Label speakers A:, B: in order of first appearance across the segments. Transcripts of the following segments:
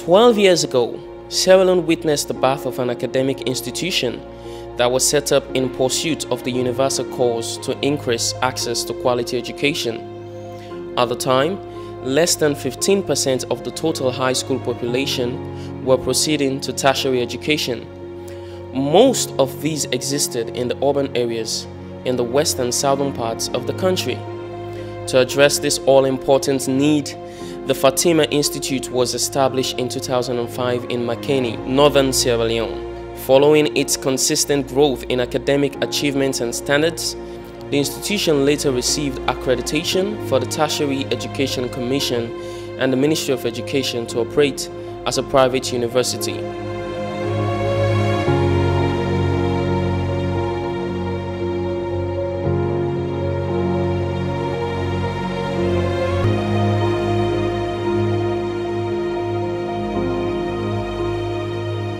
A: 12 years ago, Sierra Leone witnessed the birth of an academic institution that was set up in pursuit of the universal cause to increase access to quality education. At the time, less than 15% of the total high school population were proceeding to tertiary education. Most of these existed in the urban areas in the west and southern parts of the country. To address this all-important need, the Fatima Institute was established in 2005 in Makeni, northern Sierra Leone. Following its consistent growth in academic achievements and standards, the institution later received accreditation for the Tertiary Education Commission and the Ministry of Education to operate as a private university.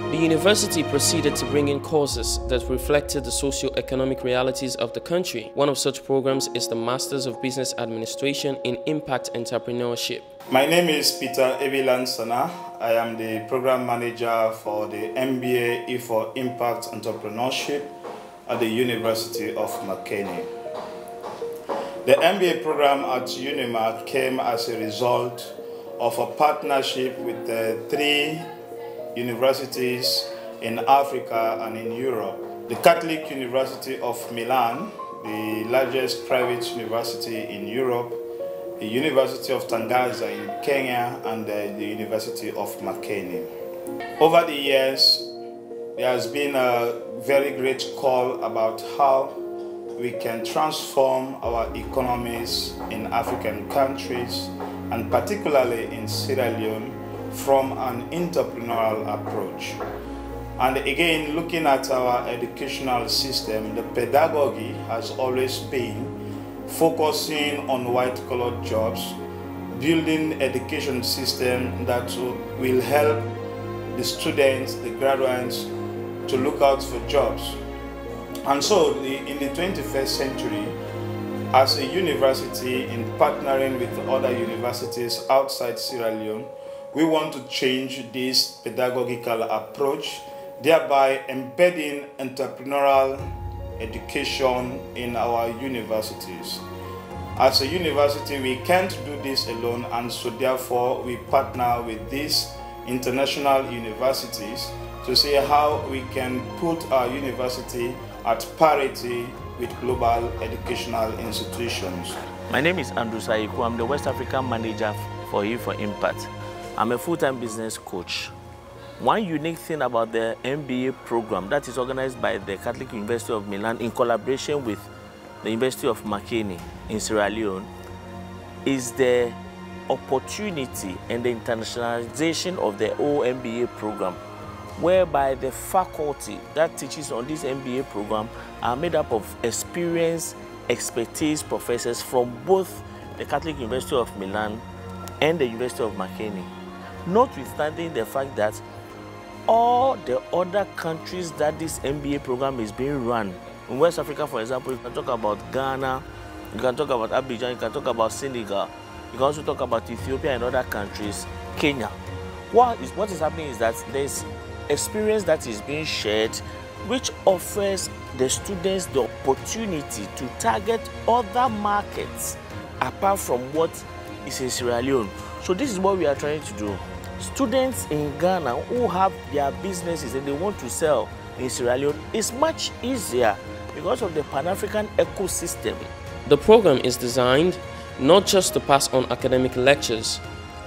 A: The university proceeded to bring in courses that reflected the socio-economic realities of the country. One of such programs is the Masters of Business Administration in Impact Entrepreneurship.
B: My name is Peter Evilan Sana. I am the program manager for the MBA for Impact Entrepreneurship at the University of Makeni. The MBA program at Unimak came as a result of a partnership with the three universities in Africa and in Europe. The Catholic University of Milan, the largest private university in Europe, the University of Tangaza in Kenya, and the University of Makeni. Over the years, there has been a very great call about how we can transform our economies in African countries, and particularly in Sierra Leone, from an entrepreneurial approach. And again, looking at our educational system, the pedagogy has always been focusing on white-collar jobs, building education system that will help the students, the graduates, to look out for jobs. And so in the 21st century, as a university, in partnering with other universities outside Sierra Leone, we want to change this pedagogical approach, thereby embedding entrepreneurial education in our universities. As a university, we can't do this alone, and so therefore we partner with these international universities to see how we can put our university at parity with global educational institutions.
C: My name is Andrew Saiku. I'm the West African manager for Impact. I'm a full-time business coach. One unique thing about the MBA program that is organized by the Catholic University of Milan in collaboration with the University of Makeni in Sierra Leone is the opportunity and the internationalization of the whole MBA program, whereby the faculty that teaches on this MBA program are made up of experienced, expertise professors from both the Catholic University of Milan and the University of Makeni. Notwithstanding the fact that all the other countries that this MBA program is being run, in West Africa, for example, you can talk about Ghana, you can talk about Abidjan, you can talk about Senegal, you can also talk about Ethiopia and other countries, Kenya. What is happening is that there's experience that is being shared, which offers the students the opportunity to target other markets apart from what is in Sierra Leone. So this is what we are trying to do. Students in Ghana who have their businesses and they want to sell in Sierra Leone, is much easier because of the Pan-African ecosystem.
A: The program is designed not just to pass on academic lectures,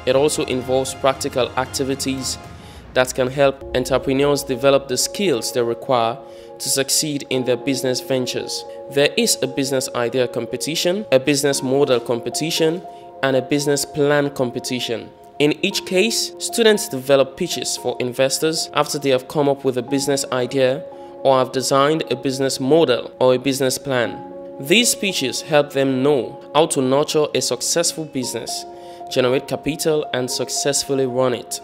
A: it also involves practical activities that can help entrepreneurs develop the skills they require to succeed in their business ventures. There is a business idea competition, a business model competition, and a business plan competition. In each case, students develop pitches for investors after they have come up with a business idea or have designed a business model or a business plan. These pitches help them know how to nurture a successful business, generate capital, and successfully run it.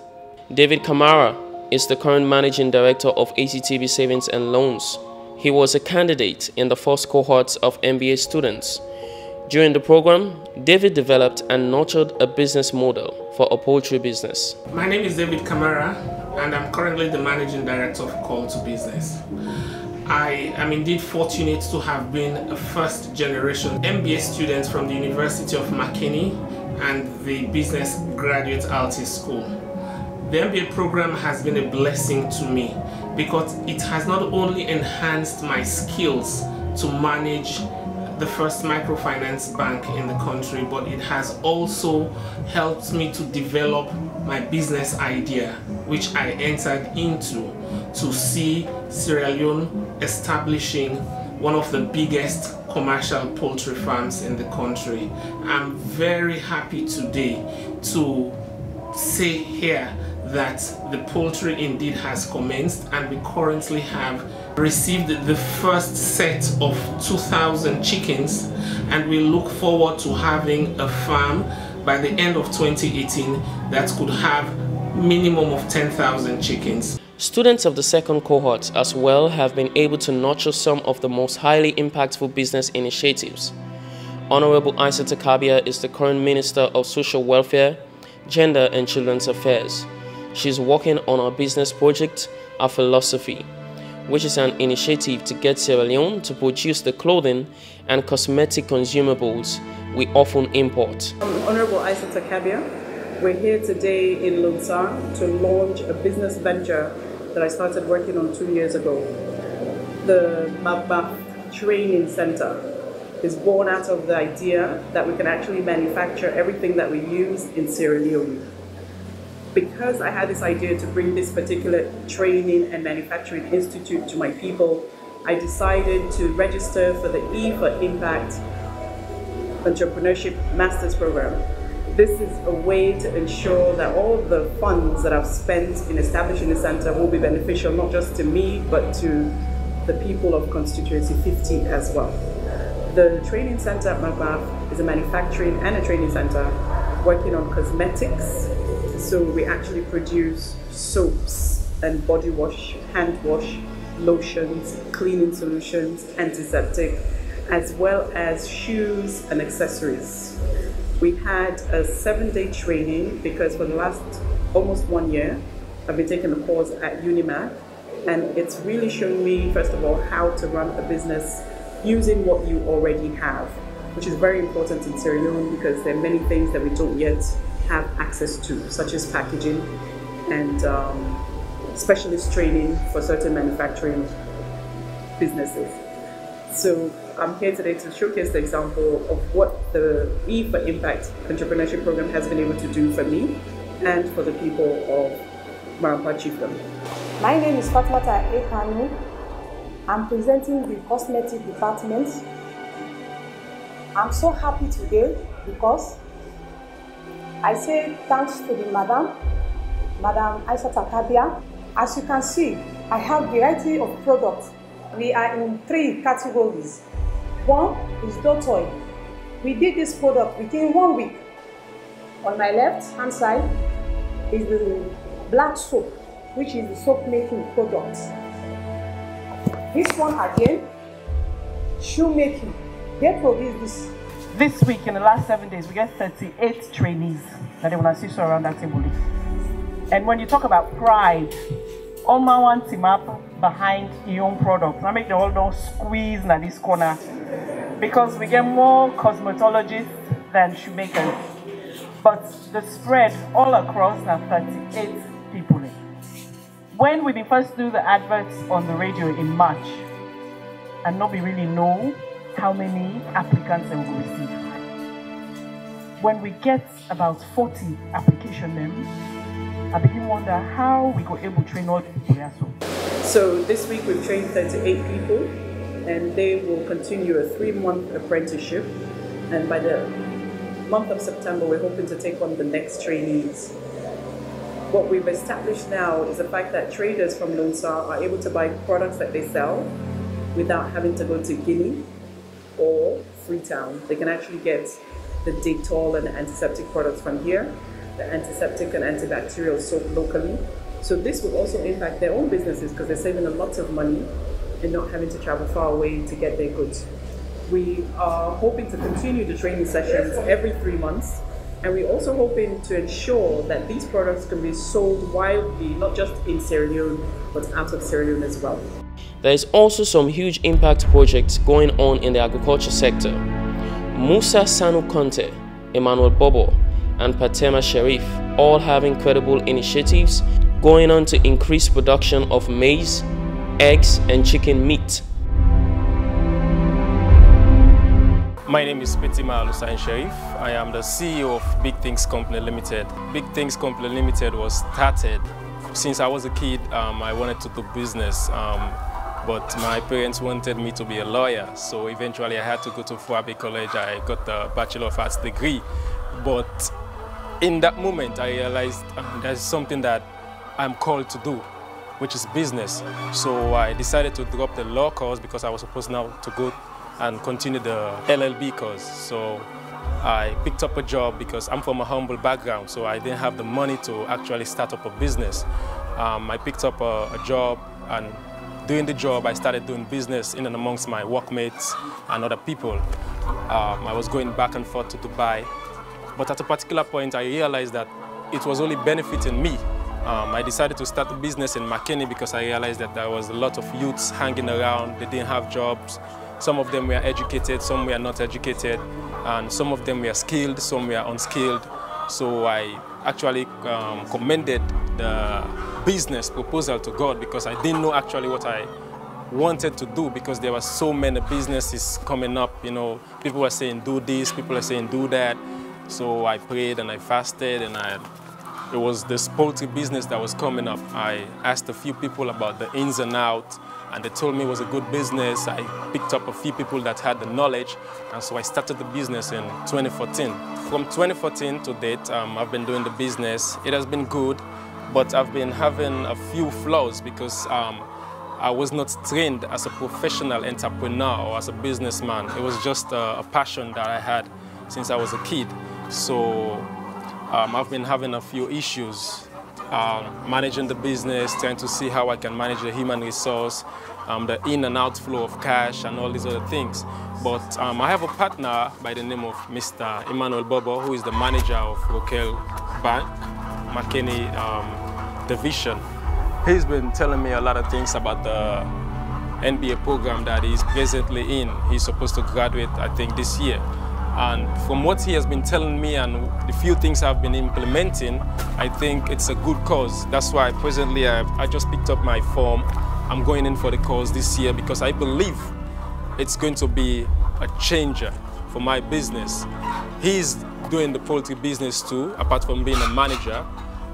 A: David Kamara is the current managing director of ACTB Savings and Loans. He was a candidate in the first cohorts of MBA students. During the program, David developed and nurtured a business model for a poultry business.
D: My name is David Kamara, and I'm currently the Managing Director of Call to Business. I am indeed fortunate to have been a first-generation MBA student from the University of McKinney and the Business Graduate Altis School. The MBA program has been a blessing to me because it has not only enhanced my skills to manage the first microfinance bank in the country, but it has also helped me to develop my business idea, which I entered into to see Sierra Leone establishing one of the biggest commercial poultry farms in the country. I'm very happy today to say here that the poultry indeed has commenced, and we currently have received the first set of 2,000 chickens, and we look forward to having a farm by the end of 2018 that could have minimum of 10,000 chickens.
A: Students of the second cohort as well have been able to nurture some of the most highly impactful business initiatives. Honorable Aissata Kabia is the current Minister of Social Welfare, Gender and Children's Affairs. She's working on our business project, Our Philosophy, which is an initiative to get Sierra Leone to produce the clothing and cosmetic consumables we often import.
E: Honorable Aissata Kabia, we're here today in Lunsar to launch a business venture that I started working on 2 years ago. The Mabaf Training Center is born out of the idea that we can actually manufacture everything that we use in Sierra Leone. Because I had this idea to bring this particular training and manufacturing institute to my people, I decided to register for the E for Impact Entrepreneurship Master's Program. This is a way to ensure that all of the funds that I've spent in establishing the center will be beneficial not just to me, but to the people of Constituency 50 as well. The training center at Mabaf is a manufacturing and a training center working on cosmetics. So we actually produce soaps and body wash, hand wash, lotions, cleaning solutions, antiseptic, as well as shoes and accessories. We had a 7-day training because for the last almost 1 year, I've been taking a course at Unimak, and it's really shown me, first of all, how to run a business using what you already have, which is very important in Sierra Leone because there are many things that we don't yet have access to, such as packaging and specialist training for certain manufacturing businesses. So I'm here today to showcase the example of what the E for Impact Entrepreneurship Program has been able to do for me and for the people of Marampa Chiefdom.
F: My name is Fatmata Ekanu. I'm presenting the cosmetic department. I'm so happy today because I say thanks to the Madam Aissata Kabia. As you can see, I have a variety of products. We are in 3 categories. One is dot oil. We did this product within 1 week. On my left hand side is the black soap, which is the soap making product. This one again, shoe making. They produce this.
G: This week, in the last 7 days, we get 38 trainees that they want to see around that table. And when you talk about pride, all my one team up behind your own product. I make the all don't squeeze in this corner because we get more cosmetologists than shoemakers. But the spread all across are 38 people. When we first do the adverts on the radio in March, and nobody really know how many applicants they will receive. When we get about 40 applications, I begin to wonder how we got able to train all the people there.
E: So this week we've trained 38 people, and they will continue a 3-month apprenticeship. And by the month of September, we're hoping to take on the next trainees. What we've established now is the fact that traders from Lunsar are able to buy products that they sell without having to go to Guinea or Freetown. They can actually get the Dettol and the antiseptic products from here, the antiseptic and antibacterial soap locally. So this will also impact their own businesses because they're saving a lot of money and not having to travel far away to get their goods. We are hoping to continue the training sessions every 3 months And we're also hoping to ensure that these products can be sold widely, not just in Sierra Leone, but out of Sierra Leone as well.
A: There is also some huge impact projects going on in the agriculture sector. Musa Sanu Conte, Emmanuel Bobo, and Patema Sharif all have incredible initiatives going on to increase production of maize, eggs, and chicken meat.
H: My name is Petima Alusain Sharif. I am the CEO of Big Things Company Limited. Big Things Company Limited was started since I was a kid. I wanted to do business, but my parents wanted me to be a lawyer. So eventually I had to go to Fuabe College. I got the Bachelor of Arts degree. But in that moment, I realized there's something that I'm called to do, which is business. So I decided to drop the law course because I was supposed now to go and continue the LLB course. So I picked up a job because I'm from a humble background, so I didn't have the money to actually start up a business. I picked up a job, and doing the job, I started doing business in and amongst my workmates and other people. I was going back and forth to Dubai, but at a particular point, I realized that it was only benefiting me. I decided to start a business in McKinney because I realized that there was a lot of youths hanging around. They didn't have jobs. Some of them were educated, some were not educated, and some of them were skilled, some were unskilled. So I actually commended the business proposal to God because I didn't know actually what I wanted to do, because there were so many businesses coming up. You know, people were saying do this, people were saying do that. So I prayed and I fasted, and it was this poultry business that was coming up. I asked a few people about the ins and outs, and they told me it was a good business. I picked up a few people that had the knowledge, and so I started the business in 2014. From 2014 to date, I've been doing the business. It has been good, but I've been having a few flaws because I was not trained as a professional entrepreneur or as a businessman. It was just a passion that I had since I was a kid. So I've been having a few issues managing the business, trying to see how I can manage the human resource, the in and outflow of cash and all these other things. But I have a partner by the name of Mr. Emmanuel Bobo, who is the manager of Rokel Bank, McKinney division. He's been telling me a lot of things about the MBA program that he's presently in. He's supposed to graduate, I think, this year. And from what he has been telling me and the few things I've been implementing, I think it's a good cause. That's why presently I just picked up my form. I'm going in for the course this year because I believe it's going to be a changer for my business. He's doing the poultry business too, apart from being a manager.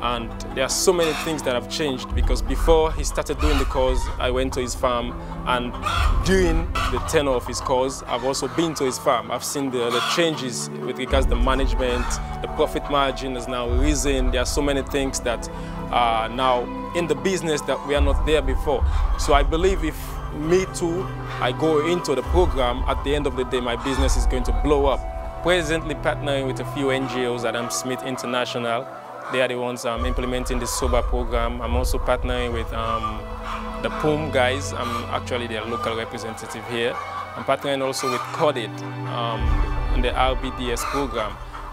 H: And there are so many things that have changed because before he started doing the course, I went to his farm, and during the tenure of his course, I've also been to his farm. I've seen the changes with regards to the management, the profit margin has now risen. There are so many things that are now in the business that we are not there before. So I believe if me too, I go into the program, at the end of the day, my business is going to blow up. Presently partnering with a few NGOs, Adam Smith International. They are the ones implementing the SOBA program. I'm also partnering with the POOM guys. I'm actually their local representative here. I'm partnering also with CODIT in the RBDS program.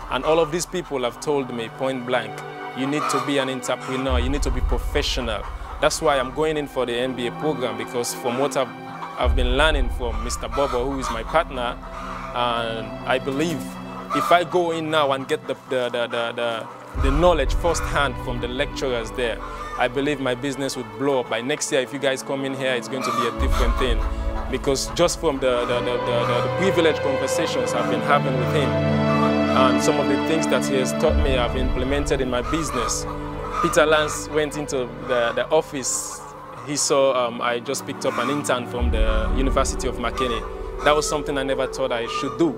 H: And all of these people have told me point blank, you need to be an entrepreneur, you need to be professional. That's why I'm going in for the MBA program, because from what I've been learning from Mr. Bobo, who is my partner, and I believe if I go in now and get the knowledge firsthand from the lecturers there, I believe my business would blow up. By next year, if you guys come in here, it's going to be a different thing. Because just from the privileged conversations I've been having with him, and some of the things that he has taught me I've implemented in my business. Peter Lance went into the office. He saw I just picked up an intern from the University of McKinney. That was something I never thought I should do.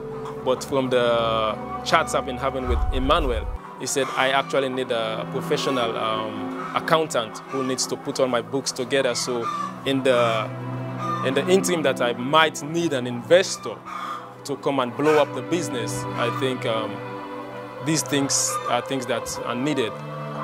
H: But from the chats I've been having with Emmanuel, he said, I actually need a professional accountant who needs to put all my books together. So in the interim that I might need an investor to come and blow up the business, I think these things are things that are needed,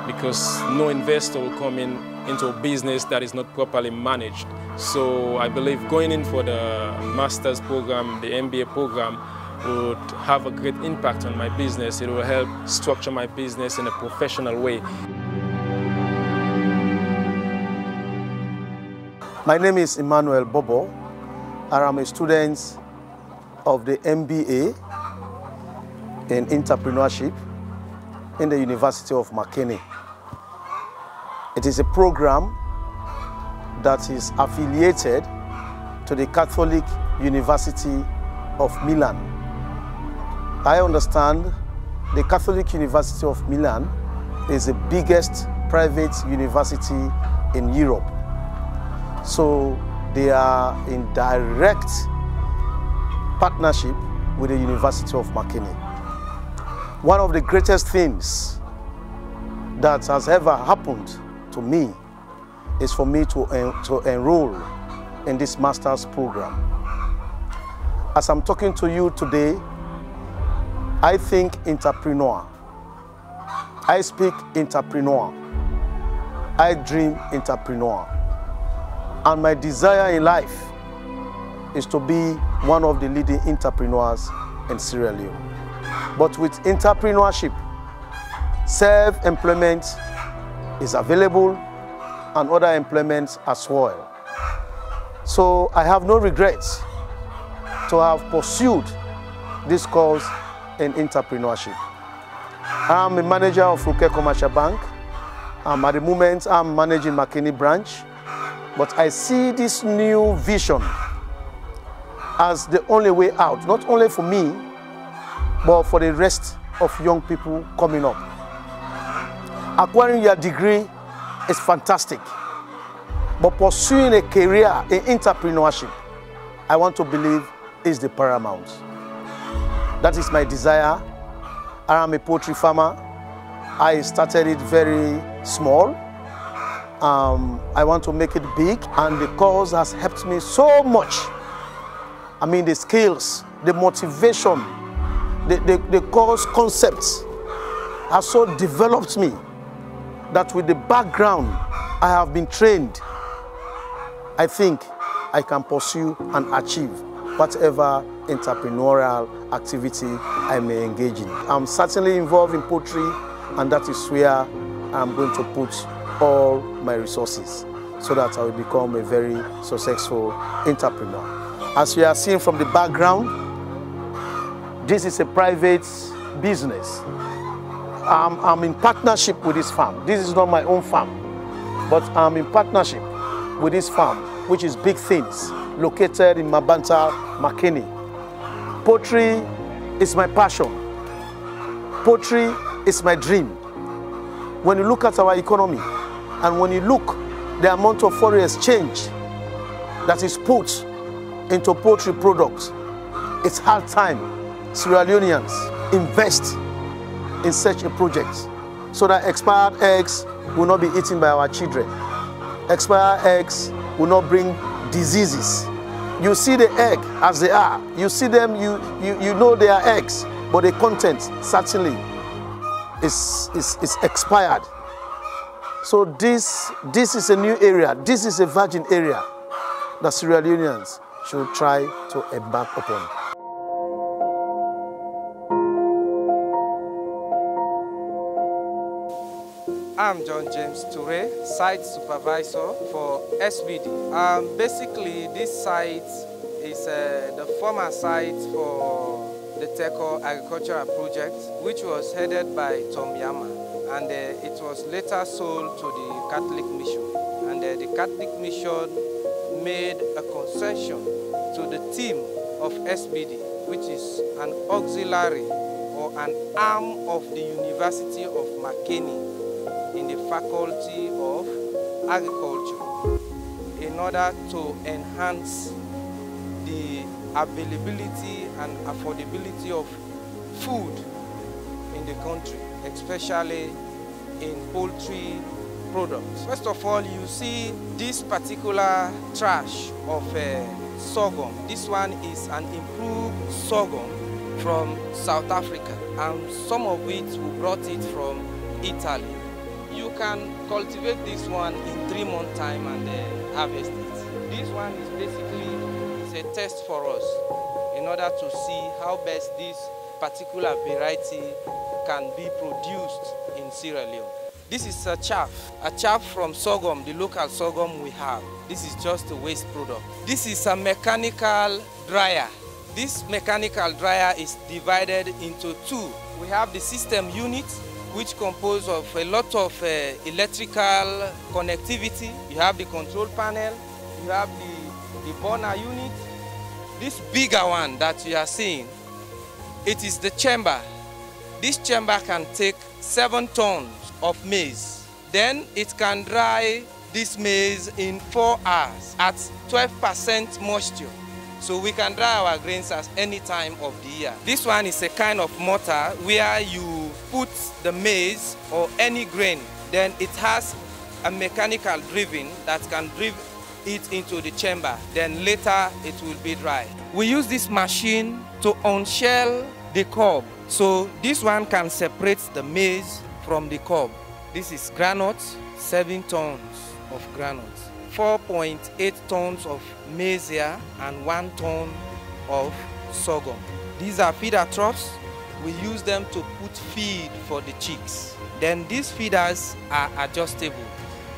H: because no investor will come into a business that is not properly managed. So I believe going in for the master's program, the MBA program, would have a great impact on my business. It will help structure my business in a professional way.
I: My name is Emmanuel Bobo, and I'm a student of the MBA in Entrepreneurship in the University of McKinney. It is a program that is affiliated to the Catholic University of Milan. I understand the Catholic University of Milan is the biggest private university in Europe. So they are in direct partnership with the University of McKinney. One of the greatest things that has ever happened to me is for me to enroll in this master's program. As I'm talking to you today, I think entrepreneur. I speak entrepreneur. I dream entrepreneur. And my desire in life is to be one of the leading entrepreneurs in Sierra Leone. But with entrepreneurship, self-employment is available and other employments as well. So I have no regrets to have pursued this course in entrepreneurship. I'm a manager of Ruke Commercial Bank. At the moment, I'm managing McKinney branch. But I see this new vision as the only way out, not only for me, but for the rest of young people coming up. Acquiring your degree is fantastic, but pursuing a career in entrepreneurship, I want to believe, is the paramount. That is my desire. I am a poultry farmer. I started it very small. I want to make it big, and the course has helped me so much. I mean, the skills, the motivation, the course concepts have so developed me that with the background I have been trained, I think I can pursue and achieve whatever entrepreneurial activity I may engage in. I'm certainly involved in poultry, and that is where I'm going to put all my resources so that I will become a very successful entrepreneur. As we are seeing from the background, this is a private business. I'm in partnership with this farm. This is not my own farm, but I'm in partnership with this farm, which is Big Things, located in Mabanta, McKinney. Poultry is my passion. Poultry is my dream. When you look at our economy, and when you look the amount of foreign exchange that is put into poultry products, it's hard time Sierra Leoneans invest in such a project so that expired eggs will not be eaten by our children. Expired eggs will not bring diseases. You see the egg as they are. You see them, you know they are eggs, but the content certainly is expired. So this is a new area. This is a virgin area that Sierra Leoneans should try to embark upon.
J: I'm John James Toure, site supervisor for SBD. Basically, this site is the former site for the Teco agricultural project, which was headed by Tom Yama, and it was later sold to the Catholic Mission. And the Catholic Mission made a concession to the team of SBD, which is an auxiliary or an arm of the University of McKinney in the Faculty of Agriculture, in order to enhance the availability and affordability of food in the country, especially in poultry products. First of all, you see this particular trash of sorghum. This one is an improved sorghum from South Africa, and some of it we brought it from Italy. You can cultivate this one in 3 months' time and harvest it. This one is basically a test for us in order to see how best this particular variety can be produced in Sierra Leone. This is a chaff from sorghum, the local sorghum we have. This is just a waste product. This is a mechanical dryer. This mechanical dryer is divided into two. We have the system unit, which composed of a lot of electrical connectivity. You have the control panel, you have the burner unit. This bigger one that you are seeing, it is the chamber. This chamber can take 7 tons of maize. Then it can dry this maize in 4 hours at 12% moisture. So we can dry our grains at any time of the year. This one is a kind of mortar where you put the maize or any grain, then it has a mechanical driving that can drive it into the chamber. Then later it will be dry. We use this machine to unshell the cob. So this one can separate the maize from the cob. This is granules, 7 tons of granules, 4.8 tons of maize here, and 1 ton of sorghum. These are feeder troughs. We use them to put feed for the chicks. Then these feeders are adjustable.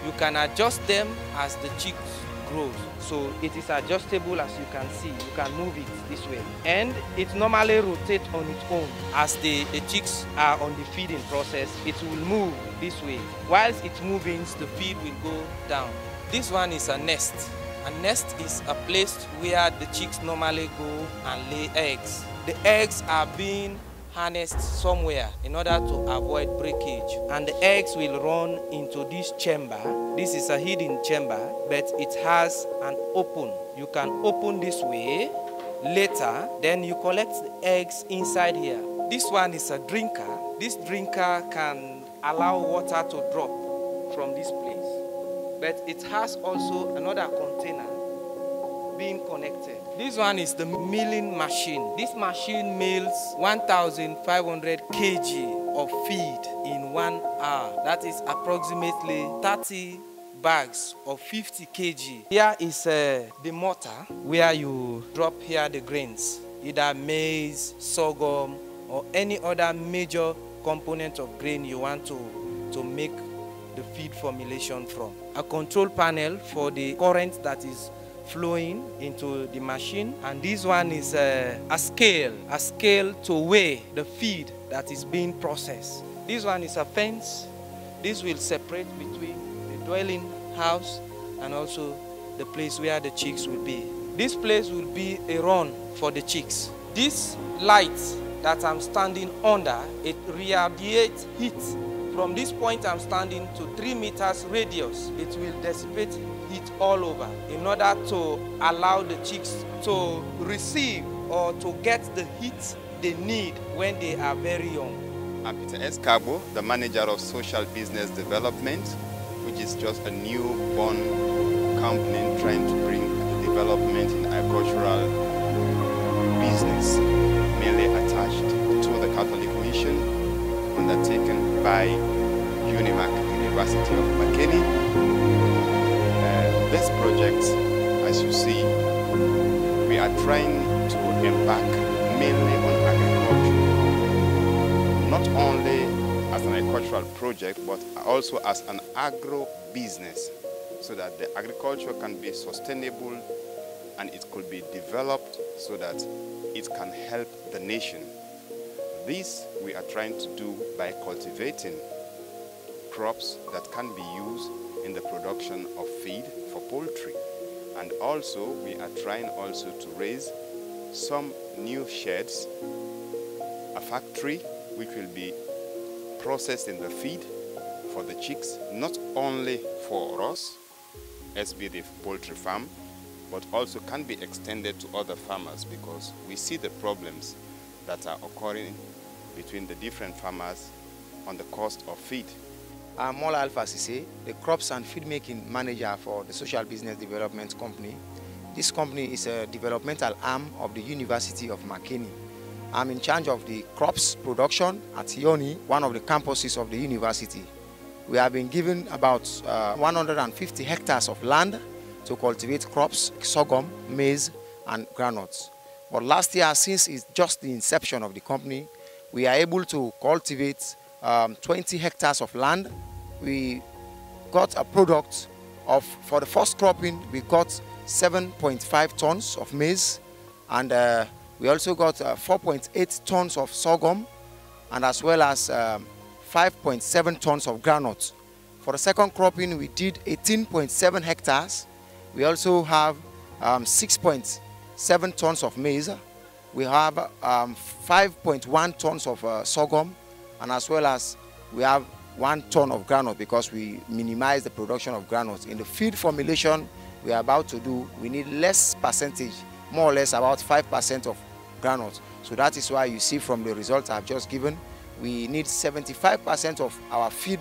J: You can adjust them as the chicks grows. So it is adjustable, as you can see. You can move it this way. And it normally rotates on its own. As the chicks are on the feeding process, it will move this way. Whilst it's moving, the feed will go down. This one is a nest. A nest is a place where the chicks normally go and lay eggs. The eggs are being harnessed somewhere in order to avoid breakage, and the eggs will run into this chamber. This is a hidden chamber, but it has an open. You can open this way. Later, then you collect the eggs inside here. This one is a drinker. This drinker can allow water to drop from this place, but it has also another container being connected. This one is the milling machine. This machine mills 1,500 kg of feed in 1 hour. That is approximately 30 bags of 50 kg. Here is the mortar where you drop here the grains, either maize, sorghum, or any other major component of grain you want to make the feed formulation from. A control panel for the current that is flowing into the machine, and this one is a scale to weigh the feed that is being processed. This one is a fence. This will separate between the dwelling house and also the place where the chicks will be. This place will be a run for the chicks. This light that I'm standing under, it radiates heat. From this point I'm standing to 3 meters radius, it will dissipate heat all over in order to allow the chicks to receive or to get the heat they need when they are very young.
K: I'm Peter S. Cabo, the manager of Social Business Development, which is just a newborn company trying to bring development in agricultural business, mainly attached to the Catholic Mission, undertaken by Unimak, University of McKinney. This project, as you see, we are trying to embark mainly on agriculture. Not only as an agricultural project, but also as an agro-business, so that the agriculture can be sustainable and it could be developed so that it can help the nation. This we are trying to do by cultivating crops that can be used in the production of feed for poultry. And also we are trying also to raise some new sheds, a factory which will be processing the feed for the chicks, not only for us, SB the poultry farm, but also can be extended to other farmers, because we see the problems that are occurring between the different farmers on the cost of feed.
L: I'm Mola Alpha Sise, the Crops and Feed Making Manager for the Social Business Development Company. This company is a developmental arm of the University of McKinney. I'm in charge of the crops production at Yoni, one of the campuses of the university. We have been given about 150 hectares of land to cultivate crops, sorghum, maize, and granules. But last year, since it's just the inception of the company, we are able to cultivate 20 hectares of land. We got a product of, for the first cropping, we got 7.5 tons of maize, and we also got 4.8 tons of sorghum, and as well as 5.7 tons of groundnut. For the second cropping, we did 18.7 hectares. We also have 6.7 tons of maize. We have 5.1 tons of sorghum, and as well as we have 1 ton of groundnut, because we minimize the production of groundnut. In the feed formulation we are about to do, we need less percentage, more or less about 5% of groundnut. So that is why you see from the results I've just given, we need 75% of our feed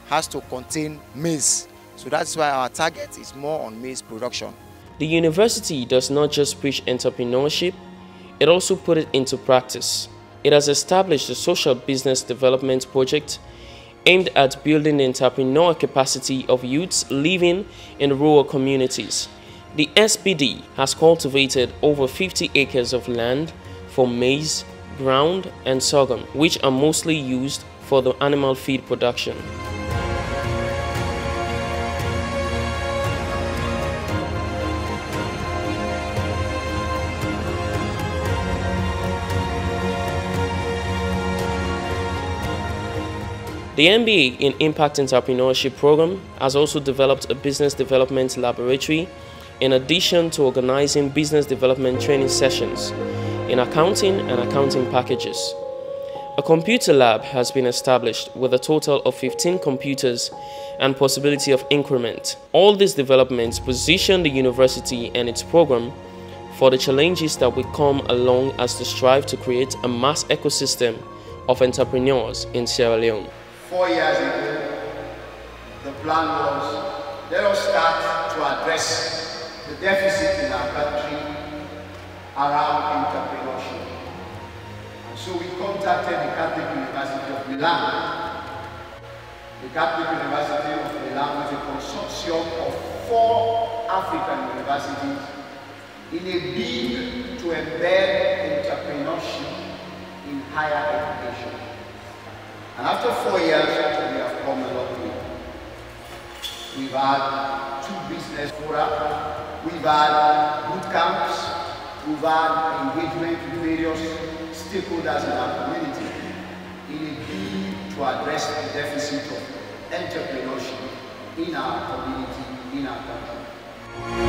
L: has to contain maize. So that's why our target is more on maize production.
A: The university does not just preach entrepreneurship, it also put it into practice. It has established a social business development project aimed at building the entrepreneur capacity of youths living in rural communities. The SBD has cultivated over 50 acres of land for maize, ground, and sorghum, which are mostly used for the animal feed production. The MBA in Impact Entrepreneurship program has also developed a business development laboratory in addition to organizing business development training sessions in accounting and accounting packages. A computer lab has been established with a total of 15 computers and possibility of increment. All these developments position the university and its program for the challenges that will come along as they strive to create a mass ecosystem of entrepreneurs in Sierra Leone.
M: 4 years ago, the plan was, let us start to address the deficit in our country around entrepreneurship. And so we contacted the Catholic University of Milan. The Catholic University of Milan was a consortium of 4 African universities in a bid to embed entrepreneurship in higher education. And after 4 years, we have come a long way. We've had 2 business fora, we've had boot camps, we've had engagement with various stakeholders in our community in a bid to address the deficit of entrepreneurship in our community, in our country.